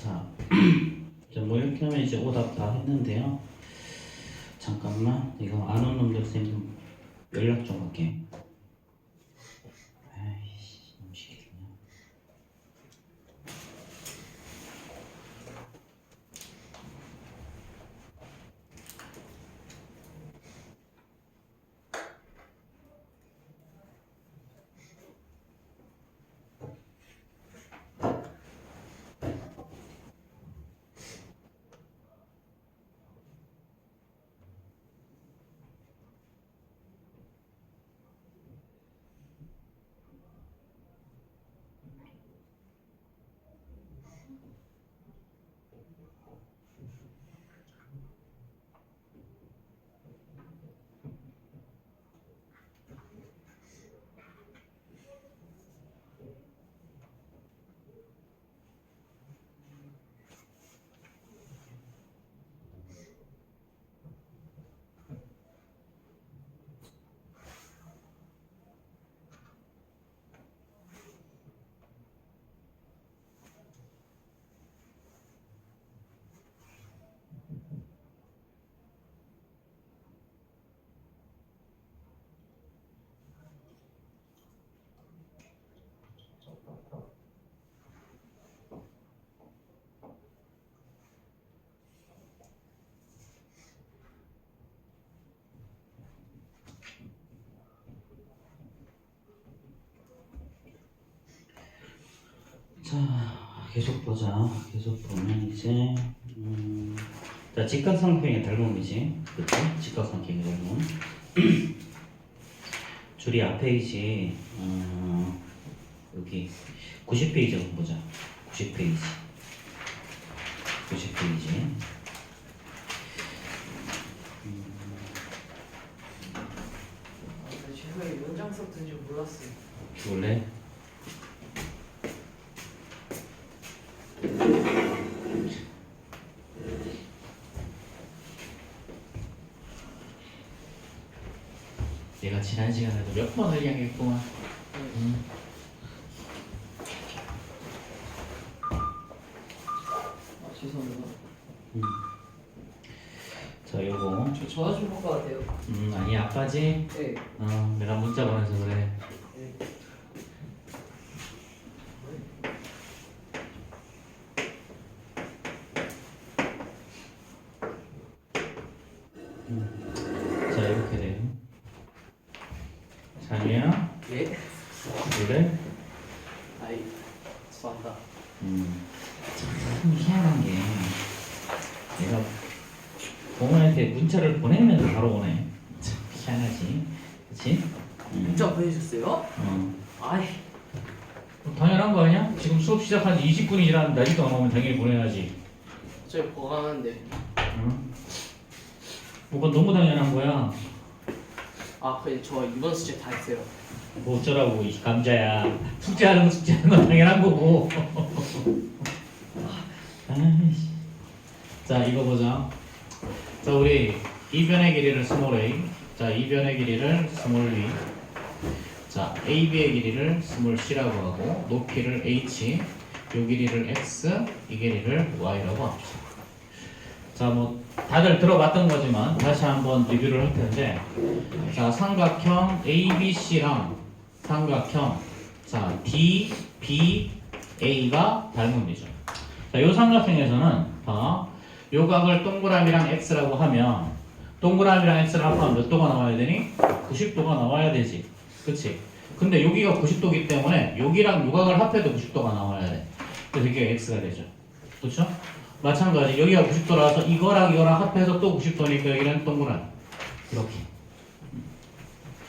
자, 뭐 이렇게 하면 이제 오답 다 했는데요. 잠깐만, 이거 안 온 놈들 쌤 좀 연락 좀 할게. 아이씨, 너무 시키네. 자, 계속 보자. 계속 보면 이제 자, 직각삼각형의 닮음이지, 그치? 직각삼각형의 닮음. 줄이 앞페이지 여기 90페이지 한번 보자. 90페이지 90페이지 제가 연장 수업 든줄 몰랐어요. 원래 내가 지난 시간에도 몇 번을 이야기했구만. 죄송합니다. 자, 요거 저 전화 좀 할 것 같아요. 아니 아빠지? 네. 내가 문자 보내서 그래. 네. 자, 이렇게 돼요. 자니야, 예? 그래? 아이, 죄송합니다. 참 희한한 게 내가 부모한테 문자를 보내면 바로 오네. 참 희한하지, 그렇지? 문자 보내주셨어요? 어. 아이, 당연한 거 아니야? 지금 수업 시작한 지 20분이 지났는데 아직도 안 오면 당연히 보내야지. 저희 보강하는데. 응? 뭐가 너무 당연한 거야. 아, 그래 저 이번 숙제 다 했어요. 뭐 어쩌라고 이 감자야. 숙제하는 거 숙제하는 건 당연한 거고. 아이씨. 자, 이거 보자. 자, 우리 이 변의 길이를 스몰 a. 자, 이 변의 길이를 스몰 b. 자, AB의 길이를 스몰 c라고 하고 높이를 h, 요 길이를 x, 이 길이를 y라고 합시다. 자, 뭐 다들 들어봤던 거지만 다시 한번 리뷰를 할 텐데, 자, 삼각형 ABC랑 삼각형 자 DBA가 닮음이죠. 자, 요 삼각형에서는 요 각을 동그라미랑 x라고 하면 동그라미랑 x를 합하면 몇 도가 나와야 되니? 90도가 나와야 되지. 그치? 근데 여기가 90도기 때문에 여기랑 요 각을 합해도 90도가 나와야 돼. 그래서 이게 x가 되죠. 그렇죠? 마찬가지 여기가 90도라서 이거랑 합해서 또 90도니까 여기는 동그라미. 이렇게.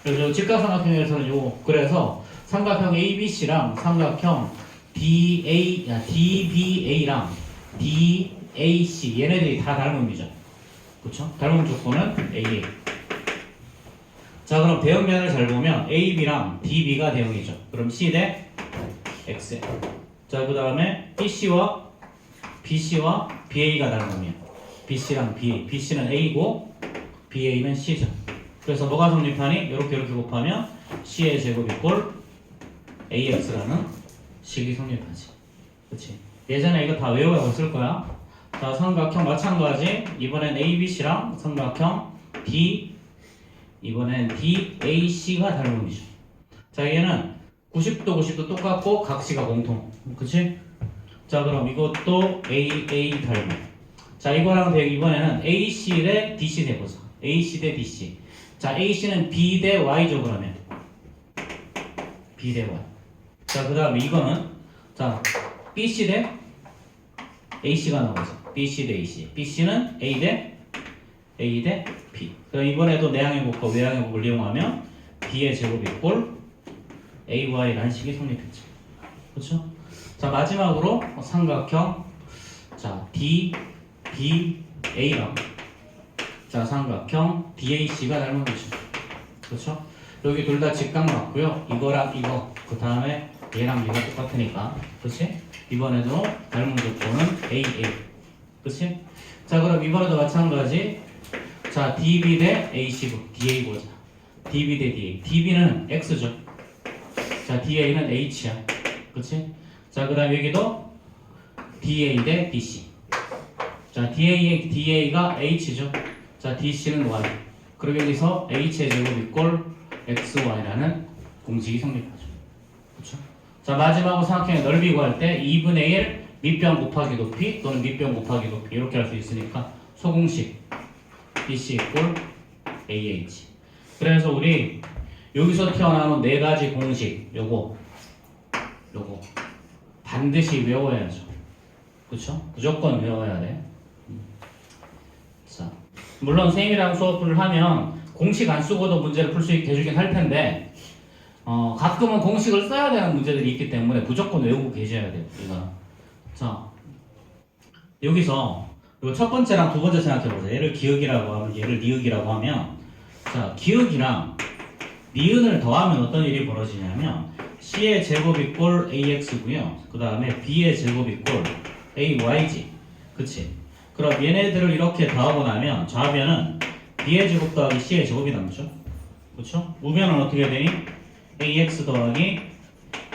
그래서 직각삼각형에서는 그래서 삼각형 ABC랑 삼각형 DBA랑 DAC 얘네들이 다 닮음이죠. 그렇죠? 닮음 조건은 AA. 자, 그럼 대응면을 잘 보면 AB랑 DB가 대응이죠. 그럼 C 대 X. 자, 그 다음에 BC와 BA가 닮음이야. BC랑 BA. BC는 A고 BA는 C죠. 그래서 뭐가 성립하니? 이렇게 곱하면 C의 제곱 이꼴 AX라는 식이 성립하지. 그치? 예전에 이거 다 외워봤을 거야. 자, 삼각형 마찬가지. 이번엔 ABC랑 삼각형 D, 이번엔 DAC가 닮음이죠. 자, 얘는 90도 90도 똑같고 각시가 공통. 그치? 자, 그럼 이것도 AA 닮음. 자, 이거랑 이번에는 AC 대 DC 대보자. AC 대 DC. 자, AC는 B 대 Y죠, 그러면. B 대 Y. 자, 그 다음에 이거는, 자, BC 대 AC가 나오죠. BC 대 AC. BC는 A 대 B. 그럼 이번에도 내항의곱과 외항의곱을 이용하면 B의 제곱 이꼴 AY라는 식이 성립했죠. 그렇죠? 자, 마지막으로 삼각형, 자, DBA랑 자, 삼각형 DAC가 닮은거죠. 그렇죠? 여기 둘 다 직각 맞고요. 이거랑 이거, 그 다음에 얘랑 얘가 똑같으니까, 그렇지? 이번에도 닮은 조건은 AA, 그렇지? 자, 그럼 이번에도 마찬가지. 자, DB 대 AC, DA 보자. DB 대 DA. DB는 X죠. 자, DA는 H야, 그렇지? 자, 그다음 여기도 DA 대 DC. 자, DA가 H죠. 자, DC는 Y. 그리고 여기서 H의 제곱 이꼴 XY라는 공식이 성립하죠. 그렇죠? 자, 마지막으로 삼각형의 넓이 구할 때 2분의 1 밑변 곱하기 높이 또는 밑변 곱하기 높이 이렇게 할 수 있으니까 소공식 BC 이꼴 AH. 그래서 우리 여기서 튀어나오는 네 가지 공식 요거 반드시 외워야죠. 그렇죠? 무조건 외워야 돼. 자, 물론 선생님이랑 수업을 하면 공식 안 쓰고도 문제를 풀 수 있게 해주긴 할 텐데 가끔은 공식을 써야 되는 문제들이 있기 때문에 무조건 외우고 계셔야 돼요. 이거. 자, 여기서 요 첫 번째랑 두 번째 생각해보세요. 얘를 기억이라고 하면, 얘를 니은이라고 하면, 자, 기억이랑 니은을 더하면 어떤 일이 벌어지냐면 C의 제곱 이꼴 AX고요. 그 다음에 B의 제곱 이꼴 AY지. 그치? 그럼 얘네들을 이렇게 더하고 나면 좌변은 B의 제곱 더하기 C의 제곱이 남죠. 그쵸? 우변은 어떻게 되니? AX 더하기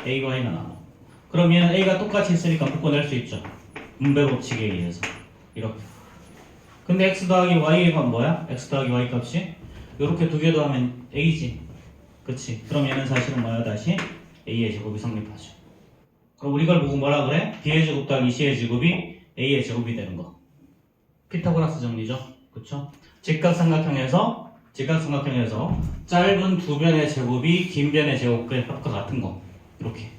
AY가 나와. 그럼 얘는 A가 똑같이 있으니까 묶어낼 수 있죠. 분배 법칙에 의해서. 이렇게. 근데 X 더하기 Y의 값 뭐야? X 더하기 Y 값이? 이렇게 두 개 더하면 A지. 그치? 그럼 얘는 사실은 뭐야? 다시 A의 제곱이 성립하죠. 그럼 우리 이걸 보고 뭐라 그래? B의 제곱 더하기 C의 제곱이 A의 제곱이 되는 거. 피타고라스 정리죠. 그쵸? 직각삼각형에서 짧은 두 변의 제곱이 긴 변의 제곱의 합과 같은 거. 이렇게.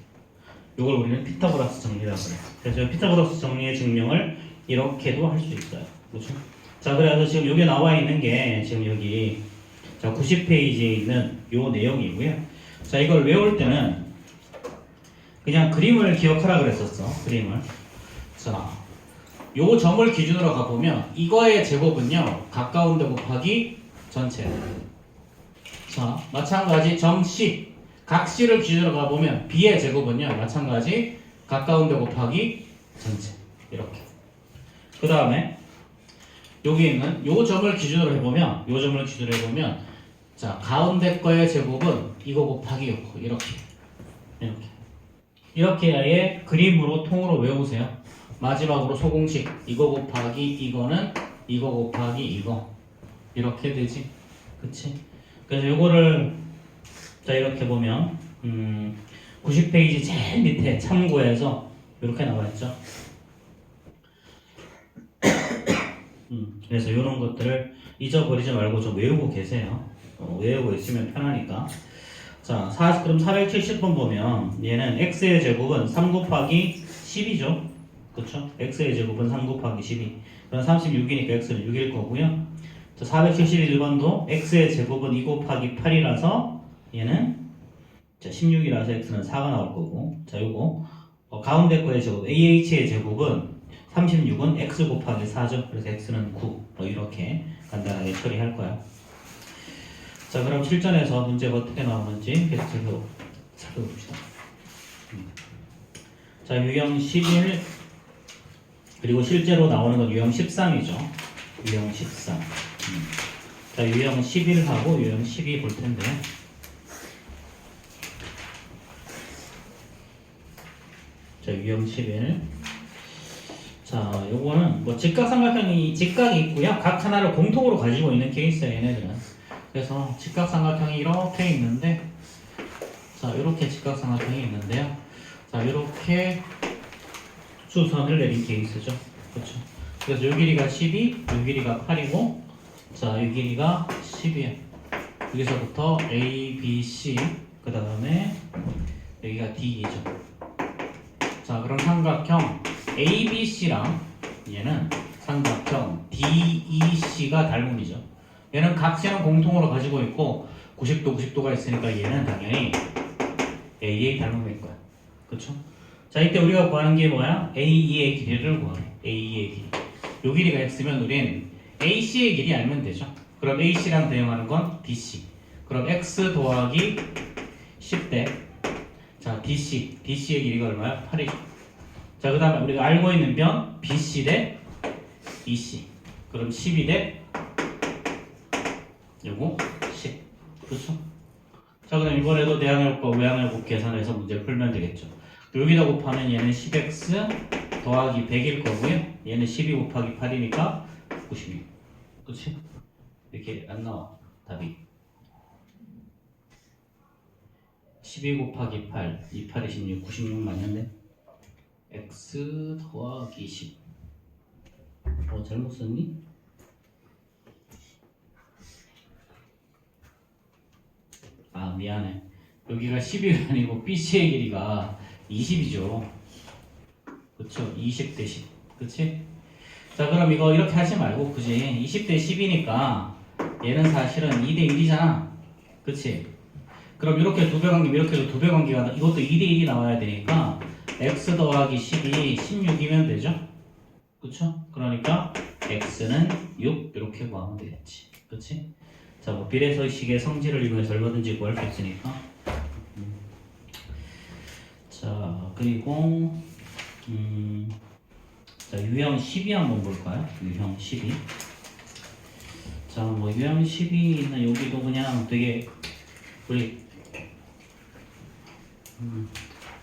이걸 우리는 피타고라스 정리라고 그래요. 그래서 피타고라스 정리의 증명을 이렇게도 할 수 있어요. 그렇죠? 자, 그래서 지금 여기 나와 있는 게 지금 여기 자 90페이지에 있는 요 내용이고요. 자, 이걸 외울 때는 그냥 그림을 기억하라 그랬었어. 그림을. 자, 요 점을 기준으로 가보면 이거의 제곱은요 가까운 데 곱하기 전체. 자, 마찬가지 점 C 각 C를 기준으로 가보면 B의 제곱은요 마찬가지 가까운 데 곱하기 전체. 이렇게. 그 다음에 여기 있는 요 점을 기준으로 해보면 자, 가운데 거의 제곱은 이거 곱하기 요거. 이렇게 아예 그림으로 통으로 외우세요. 마지막으로 소공식 이거 곱하기 이거는 이거 곱하기 이거 이렇게 되지. 그치? 그래서 요거를 자 이렇게 보면 90페이지 제일 밑에 참고해서 이렇게 나와있죠. 그래서 이런 것들을 잊어버리지 말고 좀 외우고 계세요. 외우고 있으면 편하니까. 자, 그럼 470번 보면 얘는 x의 제곱은 3 곱하기 10이죠. 그쵸? x의 제곱은 3 곱하기 12. 그럼 36이니까 x는 6일 거고요. 자, 471번도 x의 제곱은 2 곱하기 8이라서 얘는 자, 16이라서 x는 4가 나올 거고. 자, 요거 가운데 거의 제곱 ah의 제곱은 36은 x 곱하기 4죠. 그래서 x는 9. 이렇게 간단하게 처리할 거야. 자, 그럼 실전에서 문제가 어떻게 나오는지 계속 살펴봅시다. 자, 유형 11 그리고 실제로 나오는 건 유형 13이죠. 유형 13. 자, 유형 11하고 유형 12 볼 텐데. 자, 유형 11. 자, 요거는 뭐 직각이 있고요. 각 하나를 공통으로 가지고 있는 케이스예요, 얘네들은. 그래서 직각삼각형이 이렇게 있는데, 자, 이렇게 직각삼각형이 있는데요. 자, 이렇게 수선을 내린 케이스죠. 그렇죠? 그래서 요 길이가 12, 요 길이가 8이고, 자, 이 길이가 10이에요. 여기서부터 A, B, C, 그 다음에 여기가 D이죠. 자, 그럼 삼각형 ABC랑 얘는 삼각형 DEC가 닮음이죠. 얘는 각線공통으로 가지고 있고 90도, 90도가 있으니까 얘는 당연히 AA 닮음일 거야. 그쵸? 자, 이때 우리가 구하는 게 뭐야? AE의 길이를 구하래. AE의 길이. 요 길이가 X면 우린 AC의 길이 알면 되죠. 그럼 AC랑 대응하는 건 DC. 그럼 X 더하기 10대 자, DC의 길이가 얼마야? 8이죠. 자, 그 다음에 우리가 알고 있는 변 BC 대 EC. 그럼 12 대 요거 10. 그렇죠? 자, 그럼 이번에도 대항력과 외항력곱 계산해서 문제 풀면 되겠죠. 여기다 곱하면 얘는 10x 더하기 100일 거고요. 얘는 12 곱하기 8이니까 96. 그렇지? 이렇게 안 나와 답이. 12 곱하기 8, 2, 8, 26, 96 맞는데? x 더하기 10. 잘못 썼니? 아, 미안해. 여기가 10이가 아니고 BC의 길이가 20이죠. 그쵸? 20 대 10. 그치? 자, 그럼 이거 이렇게 하지 말고, 그지? 20 대 10이니까 얘는 사실은 2 대 1이잖아. 그치? 그럼 이렇게 두 배 관계, 이렇게도 두 배 관계가, 이것도 2 대 1이 나와야 되니까 x 더하기 10이 16이면 되죠? 그쵸? 그러니까 x는 6 이렇게 구하면 되겠지. 그치? 자, 뭐 비례서식의 성질을 이용해서 얼마든지 구할 수 있으니까. 자, 그리고 자, 유형 12 한번 볼까요? 유형 12. 자, 뭐 유형 12는 여기도 그냥 되게 우리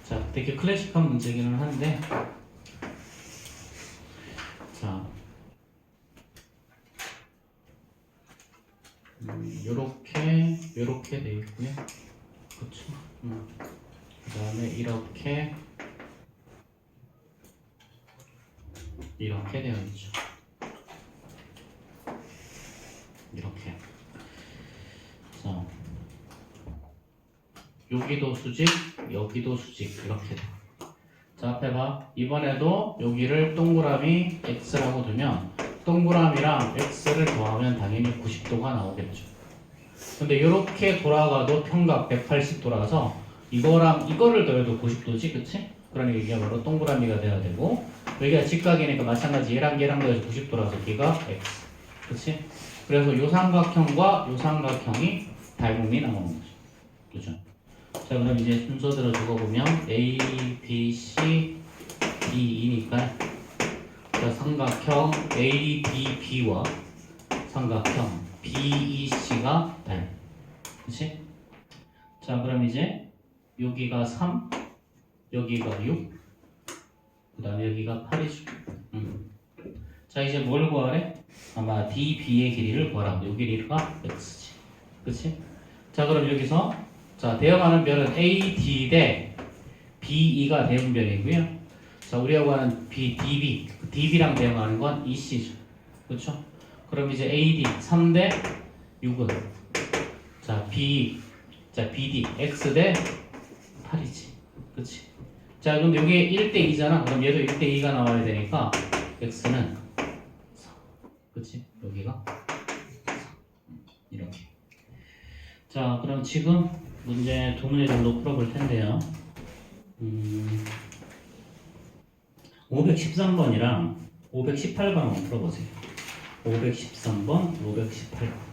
자, 되게 클래식한 문제기는 한데, 자, 요렇게 돼 있고요. 그쵸? 그 다음에 이렇게 되어 있죠. 이렇게. 자, 여기도 수직, 여기도 수직, 이렇게 돼. 자, 앞에 봐. 이번에도 여기를 동그라미 x라고 두면 동그라미랑 x를 더하면 당연히 90도가 나오겠죠. 근데 이렇게 돌아가도 평각 180 돌아가서 이거랑 이거를 더해도 90도지, 그치? 그러니까 이게 바로 동그라미가 돼야 되고, 여기가 직각이니까 마찬가지 얘랑 더해서 90 돌아가서 여기가 x, 그치? 그래서 요 삼각형과 요 삼각형이 닮음이 나오는 거죠. 그죠? 자, 그럼 이제 순서대로 적어보면 A, B, C, D, E니까 자, 삼각형 A, B, B와 삼각형 B, E, C가 닮. 그치? 자, 그럼 이제 여기가 3, 여기가 6, 그 다음에 여기가 8이죠. 자, 이제 뭘 구하래? 아마 D, B의 길이를 구하라고. 요 길이가 X지. 그치? 자, 그럼 여기서 자, 대응하는 변은 A, D 대 B, E가 대응변이고요. 자, 우리가 구하는 B, DB, DB랑 대응하는 건 EC죠. 그렇죠? 그럼 이제 AD 3 대 6은 자, BD X 대 8이지. 그렇지? 자, 그럼 여기 1대 2잖아. 그럼 얘도 1대 2가 나와야 되니까 X는 4. 그렇지? 여기가 4. 이렇게. 자, 그럼 지금 문제 두 문제 정도 풀어볼 텐데요. 513번이랑 518번 한번 풀어보세요. 513번, 518번.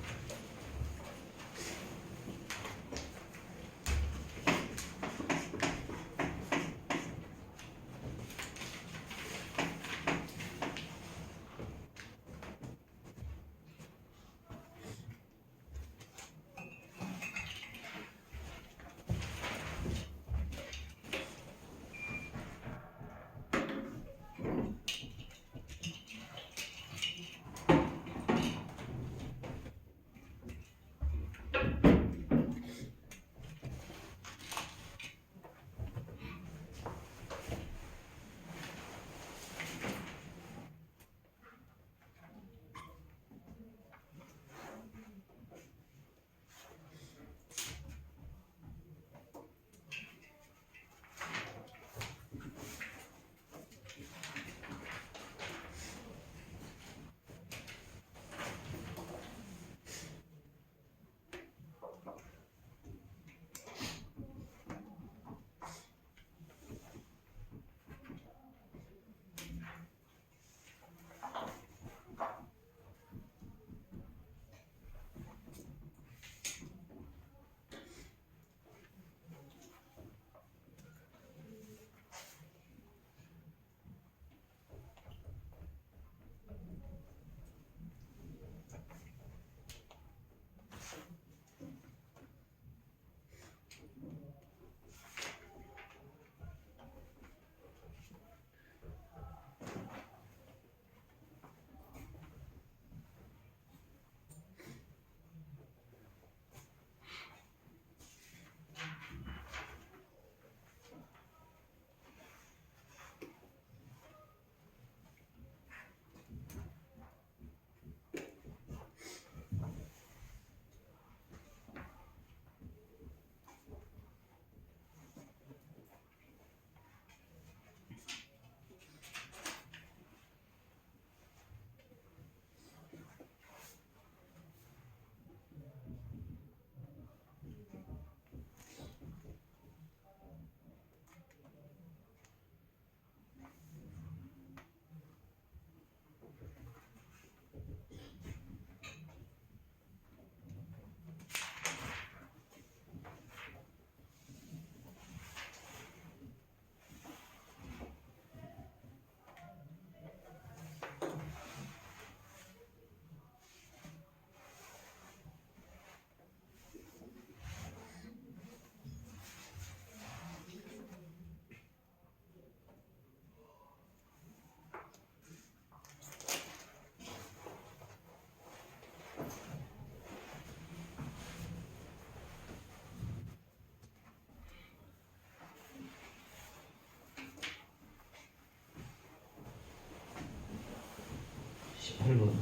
8번.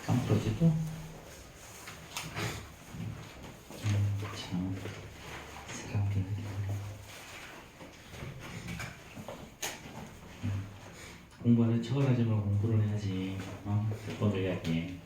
깜빡이도? 참. 사람들이. 공부하는 척을 하지 말고 공부를 해야지. 몇 번 얘기할게.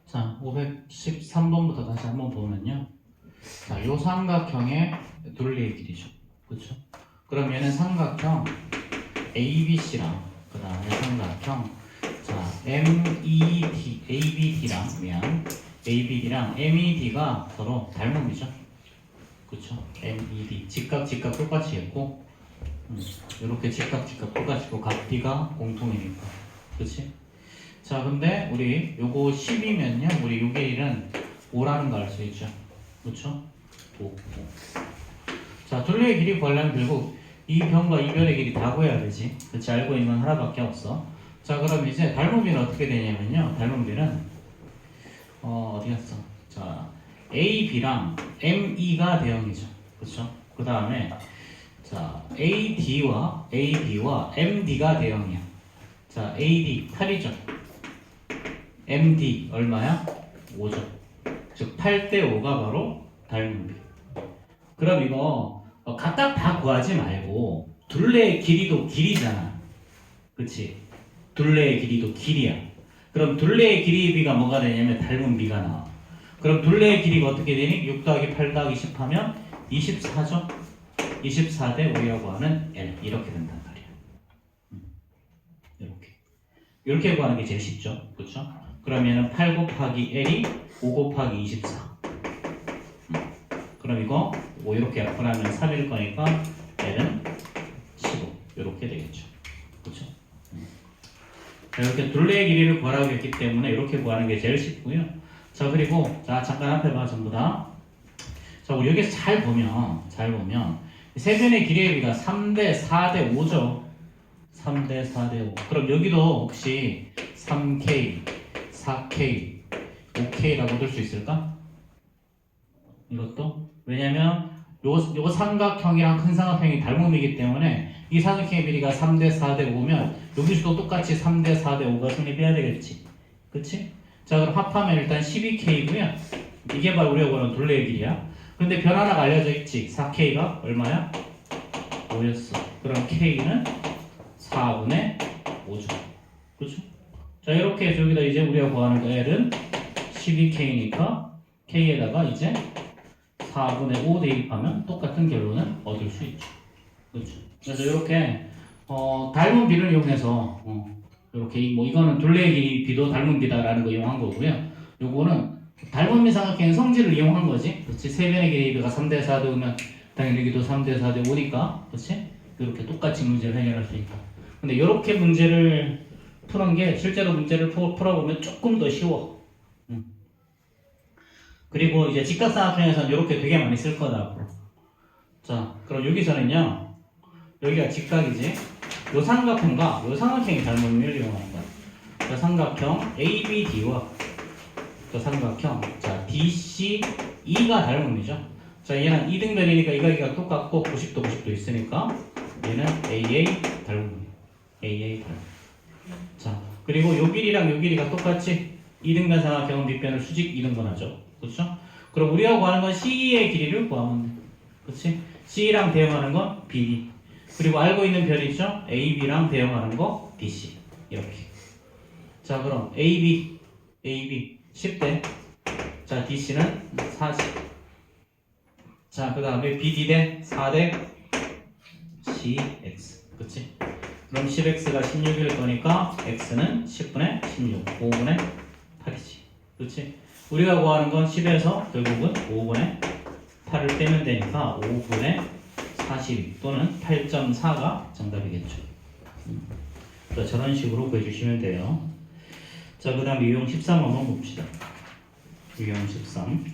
자, 513번부터 다시 한번 보면요. 자, 요 삼각형의 둘레의 길이죠. 그렇죠? 그럼 얘는 삼각형 ABC랑 그 다음에 삼각형 자, ABD랑 MED가 서로 닮음이죠. 그렇죠? MED 직각 똑같이 했고 이렇게 직각 똑같이 했고 각 D가 공통이니까. 그렇지? 자, 근데 우리 요거 10이면요. 우리 요게 1은 5라는 거 알 수 있죠. 그렇죠? 5. 자, 둘레의 길이 구하려면 결국 이 변과 이 변의 길이 다 구해야 되지. 그렇지? 알고 있는 건 하나밖에 없어. 자, 그럼 이제 닮음비는 어떻게 되냐면요. 닮음비는 어디 갔어? 자, AB랑 ME가 대형이죠. 그렇죠? 그 다음에 자, AD와 AB와 MD가 대형이야. 자, AD 8이죠. MD 얼마야? 5죠. 즉 8대 5가 바로 닮음비. 그럼 이거 각각 다 구하지 말고 둘레의 길이도 길이잖아. 그치? 둘레의 길이도 길이야. 그럼 둘레의 길이비가 뭐가 되냐면 닮음비가 나와. 그럼 둘레의 길이가 어떻게 되니? 6 더하기 8 더하기 10 하면 24죠? 24대 5라고 하는 L 이렇게 된단 말이야. 이렇게 구하는 게 제일 쉽죠. 그렇죠? 그러면은 8 곱하기 L이 5 곱하기 24. 그럼 이거 뭐 이렇게 약분하면 3일 거니까 L은 15 이렇게 되겠죠. 그렇죠? 이렇게 둘레의 길이를 구하라고 했기 때문에 이렇게 구하는 게 제일 쉽고요. 자, 그리고 자 잠깐 앞에 봐 전부 다. 자, 우리 여기서 잘 보면 세 변의 길이의 비가 3대 4대 5죠. 3대 4대 5. 그럼 여기도 혹시 3K, 4K, 5K라고 들 수 있을까? 이것도? 왜냐면 요 삼각형이랑 큰 삼각형이 닮음이기 때문에 이 삼각형의 비리가 3대 4대 5면 여기서도 똑같이 3대 4대 5가 성립해야 되겠지. 그치? 자, 그럼 합하면 일단 12K고요. 이게 바로 우리가 보는 둘레의 길이야. 근데 변 하나가 알려져 있지. 4K가 얼마야? 5였어. 그럼 K는 4분의 5죠. 그렇죠? 자, 이렇게 해서 여기다 이제 우리가 구하는 거 L은 12K니까 K에다가 이제 4분의 5 대입하면 똑같은 결론을 얻을 수 있죠. 그렇죠. 그래서 이렇게 닮은 비를 이용해서 이렇게 뭐 이거는 둘레의 비도 닮은 비다라는 거 이용한 거고요. 요거는 닮은 미삼각형의 성질을 이용한 거지. 그렇지. 세 변의 길이의 비가 3대 4대 오면 당연히 여기도 3대 4대 5니까 그렇지. 이렇게 똑같이 문제를 해결할 수 있다. 근데 이렇게 문제를 푸는 게 실제로 문제를 풀어보면 조금 더 쉬워. 그리고 이제 직각삼각형에서는 이렇게 되게 많이 쓸 거다 앞으로. 자, 그럼 여기서는요. 여기가 직각이지. 요 삼각형과 요 삼각형이 닮음을 이용하는 거야. 그 삼각형 ABD와 그 삼각형 자 DCE가 닮음이죠. 자, 얘는 이등변이니까 이가 똑같고 90도 90도 있으니까 얘는 AA 닮음이에요. AA 닮음. 자, 그리고 요 길이랑 요 길이가 똑같이 이등변 삼각형은 밑변을 수직 2등분 하죠. 그렇죠? 그럼 우리가 구하는 건 CE의 길이를 구하면 돼. 그렇지? CE랑 대응하는 건 BD. 그리고 알고 있는 별 있죠? AB랑 대응하는 거 DC. 이렇게. 자, 그럼 AB 10대. 자, DC는 40. 자, 그 다음에 BD 대 4대 CX. 그치? 그럼 10X가 16일 거니까 X는 10분의 16, 5분의 8이지. 그치? 우리가 구하는 건 10에서 결국은 5분의 8을 빼면 되니까 5분의 42 또는 8.4가 정답이겠죠. 자, 저런 식으로 구해주시면 돼요. 자, 그 다음 유형 13 한번 봅시다. 유형 13.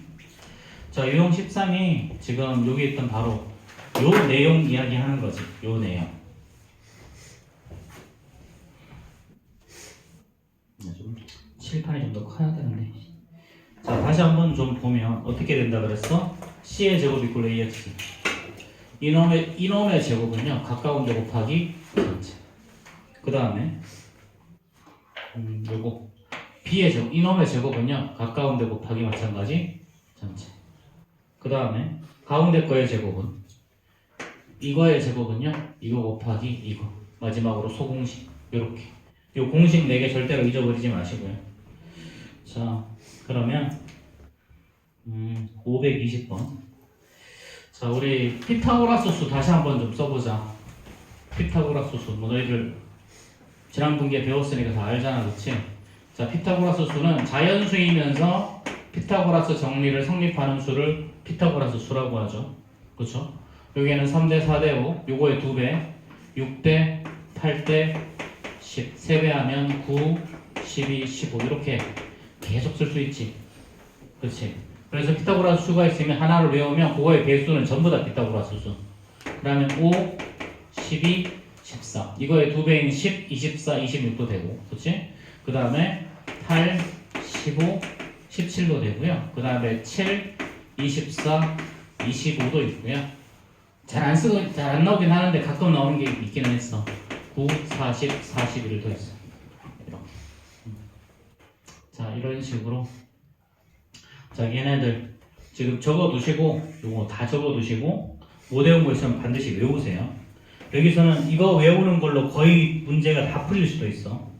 자, 유형 13이 지금 여기 있던 바로 요 내용 이야기 하는 거지. 요 내용. 좀 칠판이 좀 더 커야 되는데. 자, 다시 한번 좀 보면 어떻게 된다 그랬어? C의 제곱 이꼴 AX. 이놈의 제곱은요, 가까운 데 곱하기 전체. 그 다음에 요거 B의 제곱, 이놈의 제곱은요, 가까운 데 곱하기 마찬가지 전체. 그 다음에 가운데 거의 제곱은 이거의 제곱은요, 이거 곱하기 이거. 마지막으로 소공식. 요렇게. 요 공식 4개 절대로 잊어버리지 마시고요. 자, 그러면 520번. 자, 우리 피타고라스 수 다시 한번 좀 써보자. 피타고라스 수, 뭐 너희들 지난 분기에 배웠으니까 다 알잖아, 그치? 자, 피타고라스 수는 자연수이면서 피타고라스 정리를 성립하는 수를 피타고라스 수라고 하죠. 그쵸? 여기에는 3대 4대 5, 요거의 2배, 6대 8대 10, 3배 하면 9, 12, 15 이렇게 계속 쓸 수 있지. 그치? 그래서 피타고라스 수가 있으면 하나를 외우면 그거의 배수는 전부 다 피타고라스 수. 그러면 5, 12, 14 이거의 2배인 10, 24, 26도 되고 그치? 그 다음에 8, 15, 17도 되고요. 그 다음에 7, 24, 25도 있고요. 잘 안 나오긴 하는데 가끔 나오는 게 있기는 했어. 9, 40, 41도 있어. 이렇게. 자, 이런 식으로. 자, 얘네들 지금 적어두시고, 요거 다 적어두시고, 못 외운 거 있으면 반드시 외우세요. 여기서는 이거 외우는 걸로 거의 문제가 다 풀릴 수도 있어.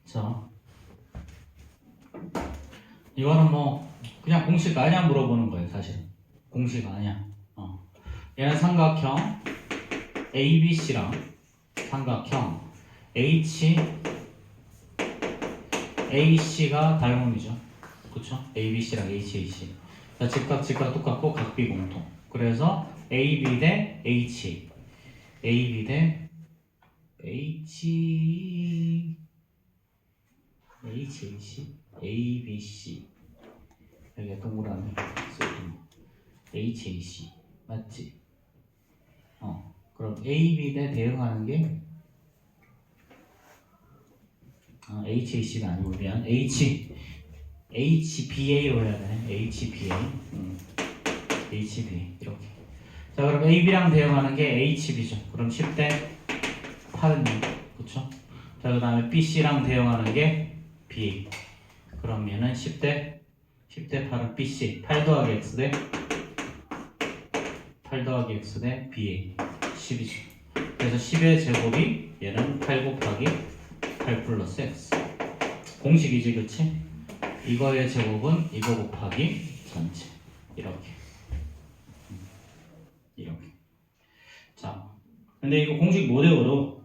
자, 이거는 뭐 그냥 공식 아니야 물어보는 거예요, 사실. 공식 아니야. 얘는 삼각형 ABC랑 삼각형 HAC가 닮음이죠. 그쵸? ABC랑 HAC. 자, 직각 똑같고 각비 공통. 그래서 AB 대 H, AB 대 HAC, ABC. 여기가 동그라미 HAC 맞지? 그럼 AB 대 대응하는 게 HAC가 아니고 미안 HBA로 해야 되네. HBA HBA 이렇게. 자, 그럼 AB랑 대응하는 게 HB죠. 그럼 10대 8은 6. 그쵸? 자, 그 다음에 BC랑 대응하는 게 B. 그럼 얘는 10대 8은 BC. 8 더하기 X 대 8 더하기 X 대 BA. 10이죠. 그래서 10의 제곱이 얘는 8 곱하기 8 플러스 X. 공식이지, 그치? 이거의 제곱은 이거 곱하기 전체. 이렇게. 이렇게. 자, 근데 이거 공식 못 외워도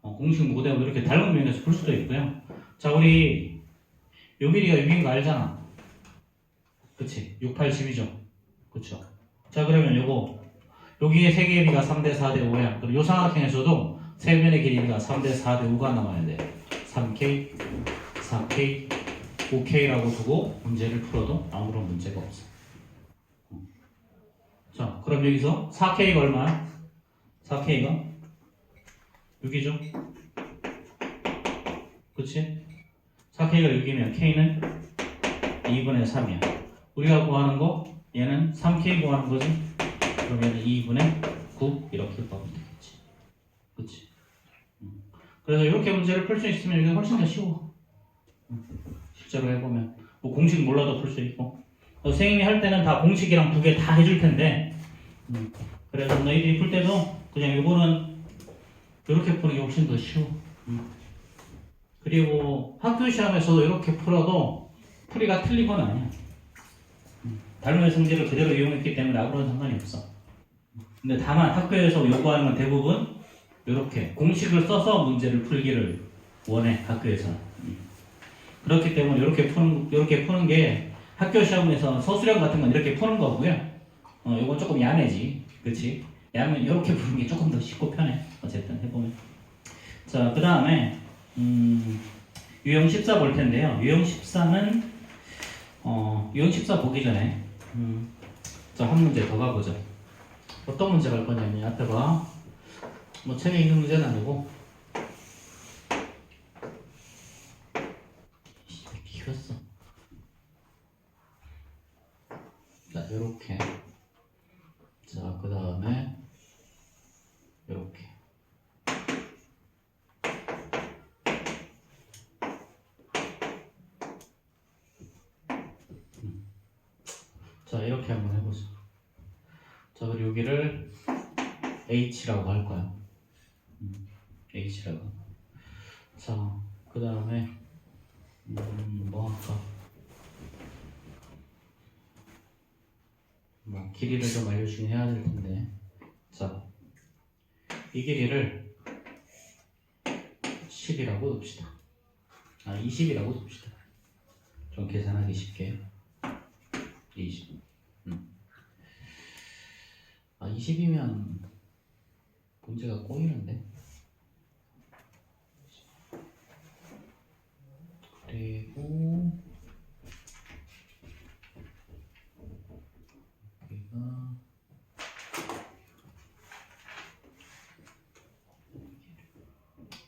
공식 못 외워도 이렇게 닮은 면에서 풀 수도 있고요. 자, 우리 요 길이가 6인 거 알잖아. 그치? 6, 8, 10이죠. 그쵸? 자, 그러면 요거 여기에 세 개의 비가 3대 4대 5야. 그리고 요 삼각형에서도 세 변의 길이가 3대 4대 5가 나와야 돼. 3K, 4K, 5K라고 두고 문제를 풀어도 아무런 문제가 없어. 자, 그럼 여기서 4K가 얼마야? 4K가 6이죠? 그치? 4K가 6이면 K는 2분의 3이야. 우리가 구하는 거 얘는 3K 구하는 거지? 그러면 2분의 9 이렇게 구하면 되겠지. 그치? 그래서 이렇게 문제를 풀 수 있으면 이게 훨씬 더 쉬워. 실제로 해보면 뭐 공식 몰라도 풀 수 있고 선생님이 할 때는 다 공식이랑 두 개 다 해줄 텐데 그래서 너희들이 풀 때도 그냥 이거는 이렇게 푸는 게 훨씬 더 쉬워. 그리고 학교 시험에서도 이렇게 풀어도 풀이가 틀린 건 아니야. 닮은 성질을 그대로 이용했기 때문에 아무런 상관이 없어. 근데 다만 학교에서 요구하는 건 대부분 이렇게 공식을 써서 문제를 풀기를 원해, 학교에서는. 그렇기 때문에 이렇게 푸는 게 학교 시험에서 서술형 같은 건 이렇게 푸는 거고요. 요건 조금 야매지, 그렇지? 야매 이렇게 푸는 게 조금 더 쉽고 편해. 어쨌든 해보면. 자, 그 다음에 유형 14 볼 텐데요. 유형 14는 유형 14 보기 전에 자, 한 문제 더 가보자. 어떤 문제 갈 거냐면 앞에 봐. 뭐 책에 있는 문제는 아니고 키웠어. 자, 요렇게. 자, 그 다음에 요렇게. 자, 이렇게 한번 해보자. 자, 그리고 여기를 H라고 할 거야. H라고. 자, 그 다음에 뭐 할까? 뭐 길이를 좀 알려주긴 해야 될 텐데. 자, 이 길이를 10이라고 둡시다. 20이라고 둡시다. 좀 계산하기 쉽게. 20. 20이면 문제가 꼬이는데. 그리고 여기가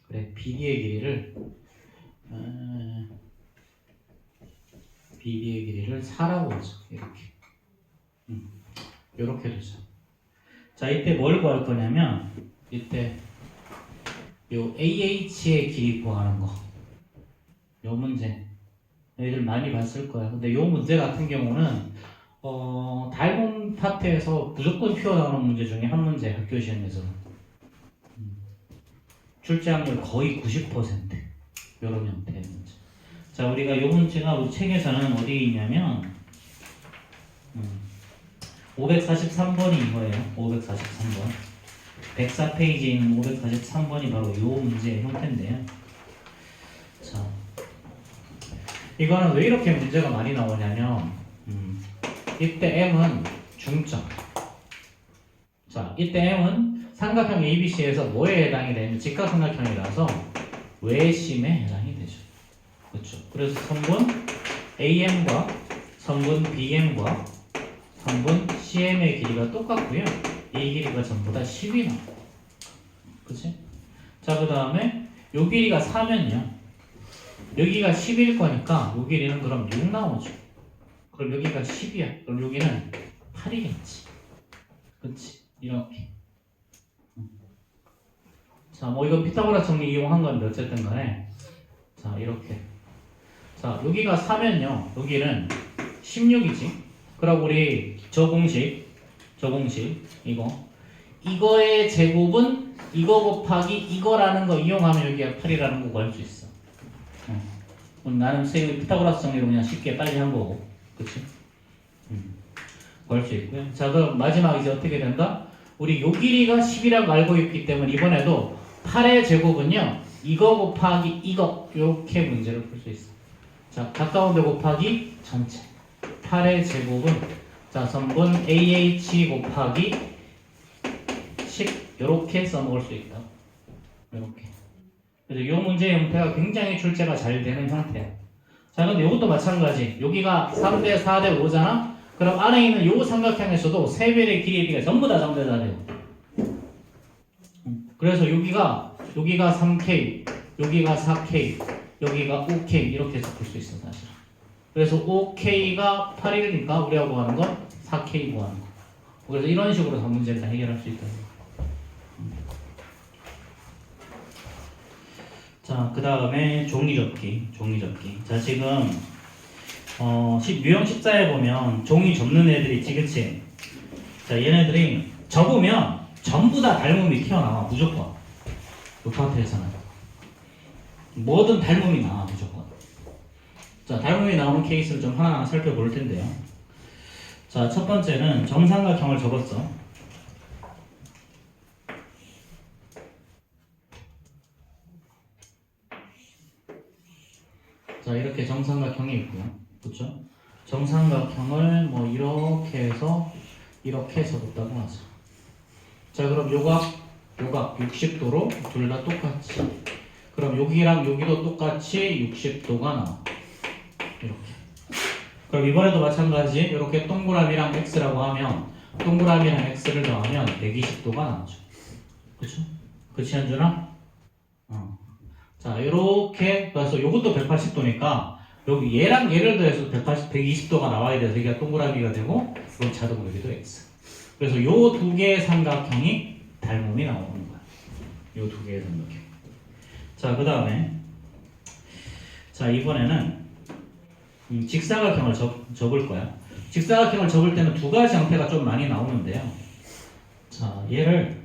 그래, BD의 길이를 BD의 길이를 4라고 하자. 이렇게. 이렇게 되죠. 자, 이때 뭘 구할 거냐면 이때 요 AH의 길이 구하는 거. 요 문제 너희들 많이 봤을 거야. 근데 요 문제 같은 경우는 닮은 파트에서 무조건 튀어나오는 문제 중에 한 문제, 학교 시험에서 출제확률 거의 90% 요런 형태의 문제. 자, 우리가 요 문제가 우리 책에서는 어디에 있냐면 543번이 이거예요. 543번. 104페이지에 있는 543번이 바로 요 문제의 형태인데요. 자, 이거는 왜 이렇게 문제가 많이 나오냐면 이때 M은 중점. 자, 이때 M은 삼각형 ABC에서 뭐에 해당이 되냐면 직각삼각형이라서 외심에 해당이 되죠. 그렇죠. 그래서 성분 AM과 성분 BM과 성분 CM의 길이가 똑같고요. 이 길이가 전부 다 10이 나와요. 그치? 자, 그 다음에 요 길이가 4면요. 여기가 10일 거니까 요 길이는 그럼 6 나오죠. 그럼 여기가 10이야. 그럼 여기는 8이겠지. 그치? 이렇게. 자, 자, 뭐 이건 피타고라스 정리 이용한 건데 어쨌든 간에 자, 이렇게. 자, 여기가 4면요. 여기는 16이지. 그럼 우리 저 공식 이거의 제곱은 이거 곱하기 이거라는 거 이용하면 여기가 8이라는 거 구할 수 있어. 나는 선생님이 피타고라스 정리로 그냥 쉽게 빨리 한 거고, 그치? 구할 수 있고요. 자, 그럼 마지막 이제 어떻게 된다? 우리 요 길이가 10이라고 알고 있기 때문에 이번에도 8의 제곱은요, 이거 곱하기 이거 이렇게 문제를 풀 수 있어. 자, 가까운 데 곱하기 전체. 8의 제곱은 자, 선분 AH 곱하기 10 이렇게 써먹을 수 있다. 이렇게. 그래서 이 문제의 형태가 굉장히 출제가 잘 되는 형태야. 자, 근데 이것도 마찬가지. 여기가 3대 4대 5잖아? 그럼 안에 있는 요 삼각형에서도 세 변의 길이가 전부 다 정대가 돼요. 그래서 여기가 3K, 여기가 4K, 여기가 5K 이렇게 해서 풀 수 있어 사실. 그래서 5K가 8이니까 우리가 구하는 건 4K 구하는 거. 그래서 이런 식으로 다 문제를 다 해결할 수 있다. 자, 그 다음에 종이접기. 자, 지금 유형 14에 보면 종이 접는 애들이 있지, 그치? 자, 얘네들이 접으면 전부 다 닮음이 튀어나와, 무조건. 요 파트에서는. 뭐든 닮음이 나와, 무조건. 자, 닮음이 나오는 케이스를 좀 하나하나 살펴볼 텐데요. 자, 첫 번째는 정삼각형을 접었어. 자, 이렇게 정삼각형이 있고요. 그렇죠? 정삼각형을 뭐 이렇게 해서 이렇게 접었다고 하죠. 자, 그럼 요각 60도로 둘 다 똑같이. 그럼 여기랑 여기도 똑같이 60도가 나와. 이렇게. 그럼 이번에도 마찬가지. 이렇게 동그라미랑 x라고 하면 동그라미랑 x를 더하면 120도가 나오죠. 그렇죠? 그치 현준아? 자, 이렇게 그래서 요것도 180도니까 여기 얘랑 얘를 더해서 120도가 나와야 돼서 여기가 동그라미가 되고 그럼 자동으로 여기도 x. 그래서 요 두 개의 삼각형이 닮음이 나오는 거야. 요 두 개의 삼각형. 자, 그 다음에 자, 이번에는 직사각형을 접을 거야. 직사각형을 접을 때는 두 가지 형태가 좀 많이 나오는데요. 자, 얘를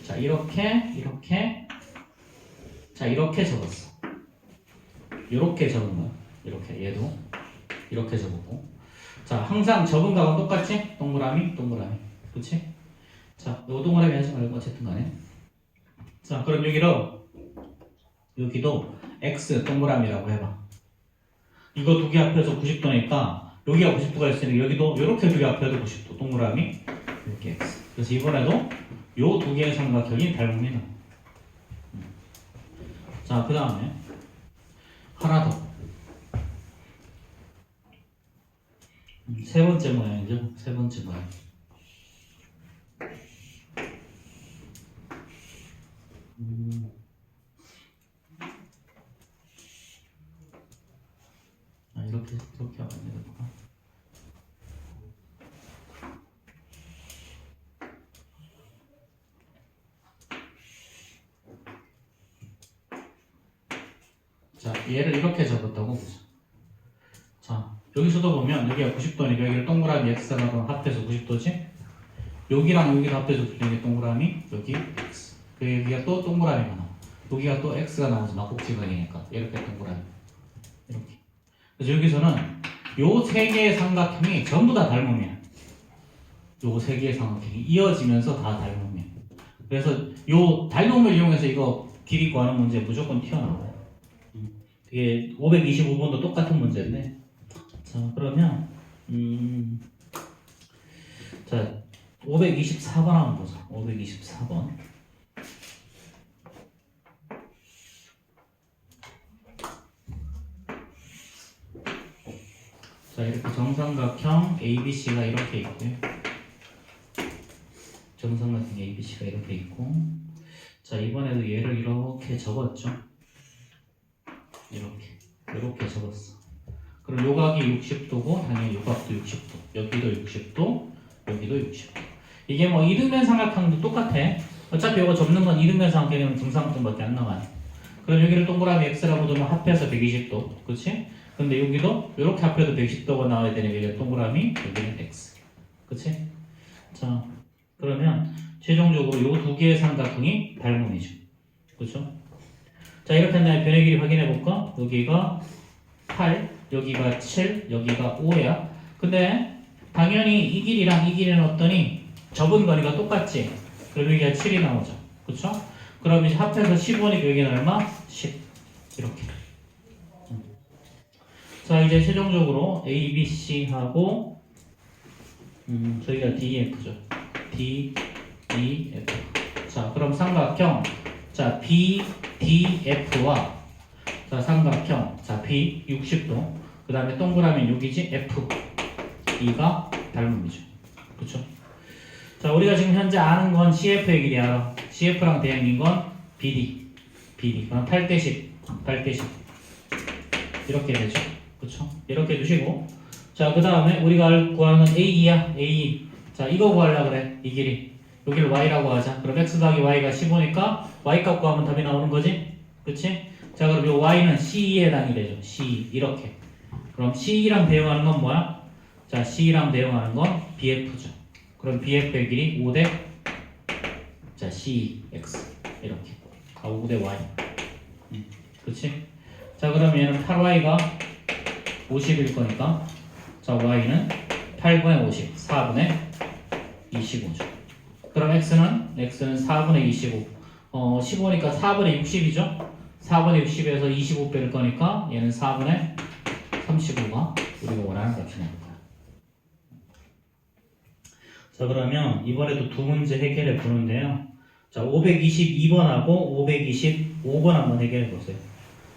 자, 이렇게 자, 이렇게 접었어. 이렇게 접은 거야. 이렇게 얘도 이렇게 접었고. 자, 항상 접은 각은 똑같지? 동그라미. 그치? 자, 요 동그라미 하지 말고 어쨌든 간에. 자, 그럼 여기도 x 동그라미라고 해봐. 이거 두 개 합해서 90도니까 여기가 90도가 있으니 여기도 이렇게 두 개 합해도 90도 동그라미 이렇게 x. 그래서 이번에도 요 두 개의 삼각형이 닮음이 나와. 자, 그 다음에 하나 더. 세 번째 모양이죠. 세 번째 모양. 이렇게 하면 되겠구나. 자, 얘를 이렇게 접었다고 보자. 자, 여기서도 보면 여기가 90도니까 여기를 동그라미 x가 합해서 90도지? 여기랑 여기도 합해서 여기 동그라미, 여기 x. 여기가 또 동그라미가 나와. 여기가 또 x가 나오지, 막국지각이니까. 이렇게 동그라미. 이렇게. 그래서 여기서는 요 세 개의 삼각형이 전부 다 닮음이야. 요 세 개의 삼각형이 이어지면서 다 닮음이야. 그래서 요 닮음을 이용해서 이거 길이 구하는 문제 무조건 튀어나와요. 이게 525번도 똑같은 문제인데. 자, 그러면 자, 524번 한번 보자. 524번. 자, 이렇게 정삼각형 ABC가 이렇게 있고요. 정삼각형 ABC가 이렇게 있고. 자, 이번에도 얘를 이렇게 접었죠. 이렇게 접었어. 그럼 요각이 60도고 당연히 요각도 60도. 여기도 60도, 여기도 60도. 이게 뭐 이등변 삼각형도 똑같아. 어차피 이거 접는 건 이등변상 개념 등상분밖에 안 나와요. 그럼 여기를 동그라미 x라고 두면 합해서 120도, 그렇지? 근데 여기도 이렇게 합해도 110도가 나와야 되는 게 동그라미, 여기는 x, 그렇지? 자, 그러면 최종적으로 이 두 개의 삼각형이 닮음이죠, 그렇죠? 자, 이렇게 한 다음에 변의 길이 확인해 볼까? 여기가 8, 여기가 7, 여기가 5야. 근데 당연히 이 길이랑 이 길이는 어떠니? 접은 거리가 똑같지? 그럼 여기가 7이 나오죠. 그쵸? 그럼 이제 합해서 15니까 여기는 얼마? 10. 이렇게. 자, 이제 최종적으로 A, B, C하고 저희가 DEF죠. D, E, F. 자, 그럼 삼각형. 자, B, D, F와 자, 삼각형. 자, B 60도. 그 다음에 동그라미 여기지? F. E가 닮음이죠. 그쵸? 자, 우리가 지금 현재 아는 건 CF의 길이 알아. CF랑 대응인 건 BD. BD. 그럼 8대 10. 8대 10. 이렇게 되죠. 그쵸? 이렇게 두시고. 자, 그 다음에 우리가 구하는 건 AE야. AE. 자, 이거 구하려고 그래. 이 길이. 여기를 Y라고 하자. 그럼 X 더하기 Y가 15니까 Y 값 구하면 답이 나오는 거지? 그치? 자, 그럼 이 Y는 CE에 해당이 되죠. CE. 이렇게. 그럼 CE랑 대응하는 건 뭐야? 자, CE랑 대응하는 건 BF죠. 그럼 BF의 길이 5대 자, CX. 이렇게. 아, 5대 Y. 그치? 자, 그럼 얘는 8Y가 50일 거니까 자, Y는 8분의 50, 4분의 25죠. 그럼 X는 4분의 25. 15니까 4분의 60이죠? 4분의 60에서 25 뺄 거니까 얘는 4분의 35가 우리가 원하는 값이 나올 거야. 자, 그러면 이번에도 두 문제 해결해 보는데요. 자, 522번하고 525번 한번 해결해 보세요.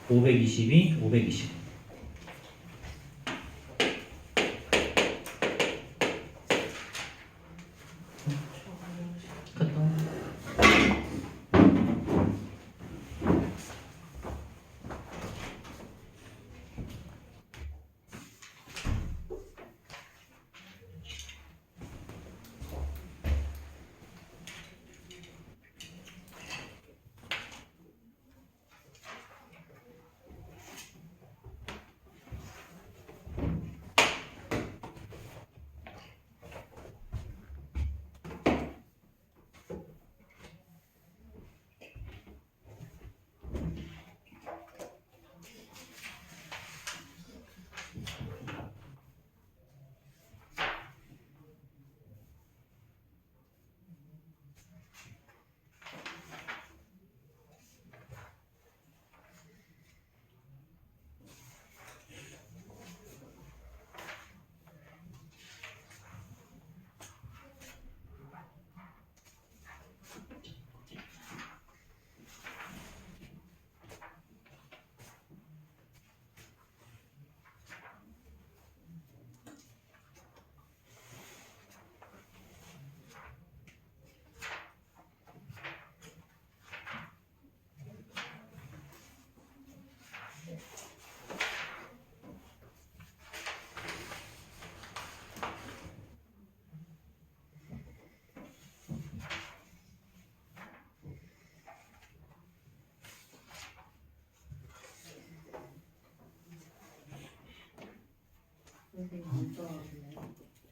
522, 520.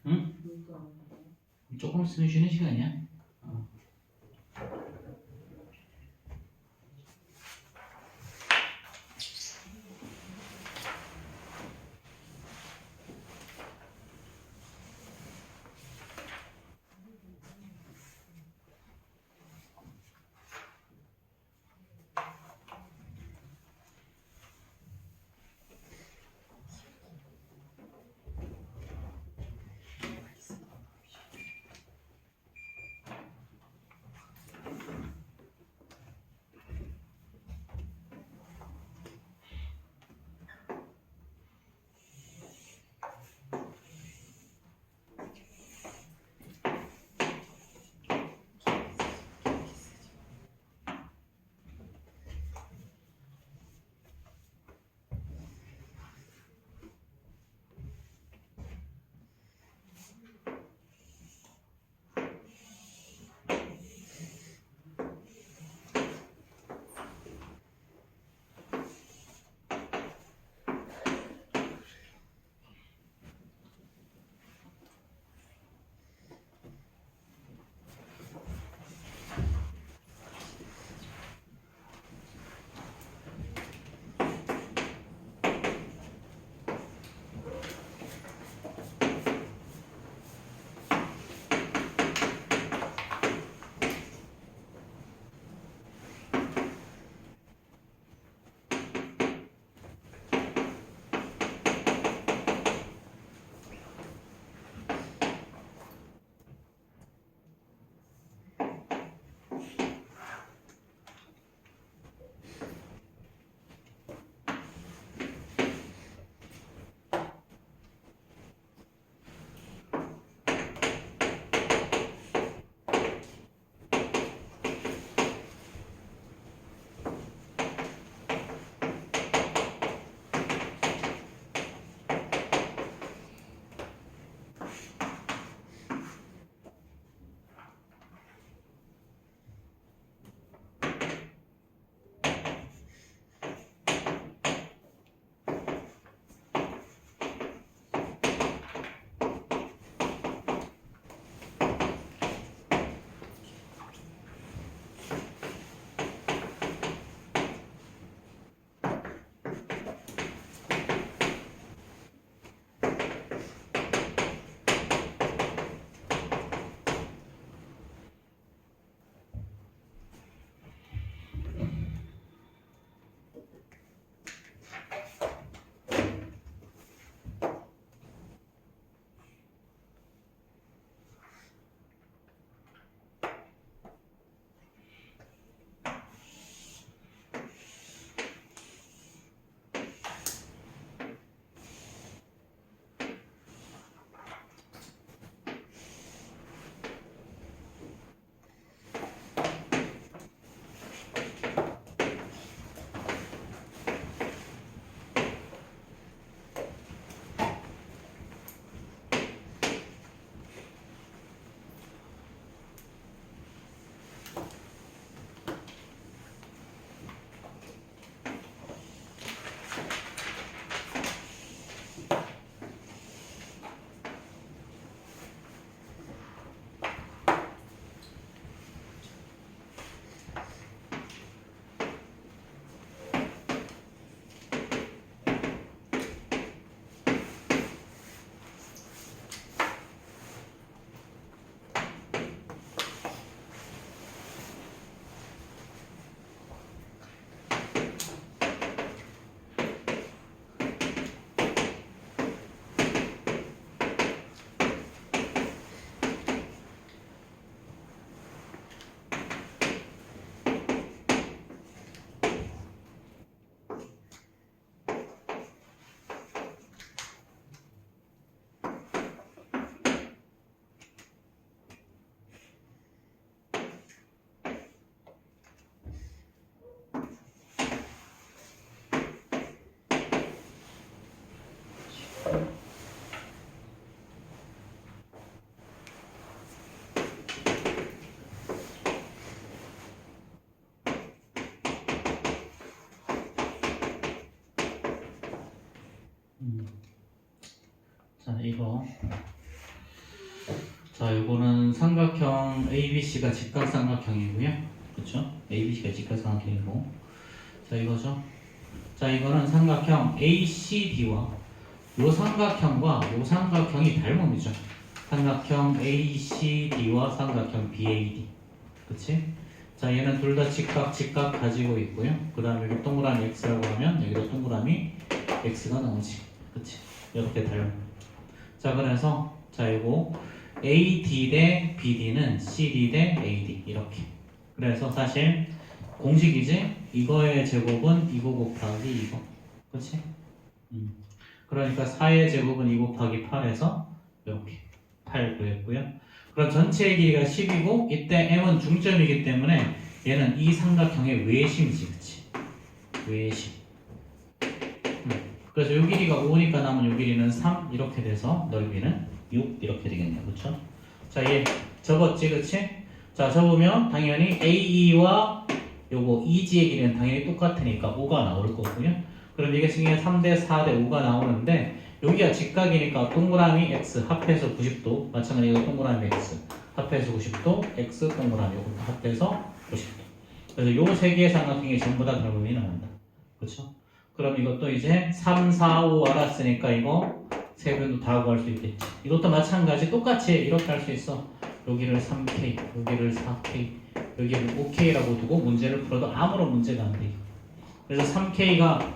응? 조금 있으면 쉬는 시간이야. 이거. 자, 이거는 삼각형 ABC가 직각삼각형이고요. 그쵸? ABC가 직각삼각형이고. 자, 이거죠. 자, 이거는 삼각형 ACD와 요 삼각형과 요 삼각형이 닮음이죠. 삼각형 ACD와 삼각형 BAD. 그치? 자, 얘는 둘 다 직각 가지고 있고요. 그 다음에 여기 동그라미 X라고 하면 여기도 동그라미 X가 나오지. 그치? 이렇게 닮음. 자, 그래서 자, 이거 AD 대 BD는 CD 대 AD 이렇게. 그래서 사실 공식이지? 이거의 제곱은 이거 곱하기 이거. 그치? 그러니까 4의 제곱은 2 곱하기 8에서 이렇게 8 구했고요. 그럼 전체의 길이가 10이고 이때 m은 중점이기 때문에 얘는 이 삼각형의 외심이지. 그치? 외심. 그래서 요 길이가 5니까 남은 요 길이는 3 이렇게 돼서 넓이는 6 이렇게 되겠네요. 그쵸? 자, 얘 접었지. 그치? 자, 접으면 당연히 AE와 요거 EG의 길이는 당연히 똑같으니까 5가 나올 거고요. 그럼 이게 중에 3대 4대 5가 나오는데 여기가 직각이니까 동그라미 X 합해서 90도 마찬가지로 동그라미 X 합해서 90도 X 동그라미 요거 합해서 90도. 그래서 요 세 개의 삼각형이 전부 다 닮음이 나온다. 그렇죠? 그럼 이것도 이제 3, 4, 5 알았으니까 이거 세 변도 다 구할 수 있겠지. 이것도 마찬가지 똑같이 이렇게 할 수 있어. 여기를 3K, 여기를 4K, 여기를 5K라고 두고 문제를 풀어도 아무런 문제가 안 돼. 그래서 3K가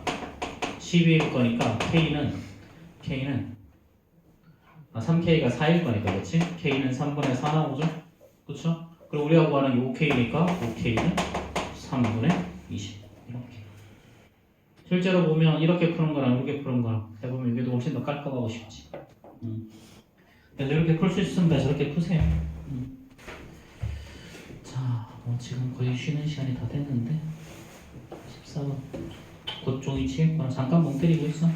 10일 거니까 K는 3K가 4일 거니까 그렇지? K는 3분의 4 나오죠? 그렇죠? 그리고 우리가 구하는 이 5K니까 5K는 3분의 20 이렇게. 실제로 보면 이렇게 푸는 거랑 이렇게 푸는 거랑 해보면 이게 훨씬 더 깔끔하고 쉽지. 그래서 이렇게 풀 수 있으면 저렇게 푸세요. 자, 지금 거의 쉬는 시간이 다 됐는데 14번 곧 종이 칠 거야. 잠깐 멍 때리고 있어.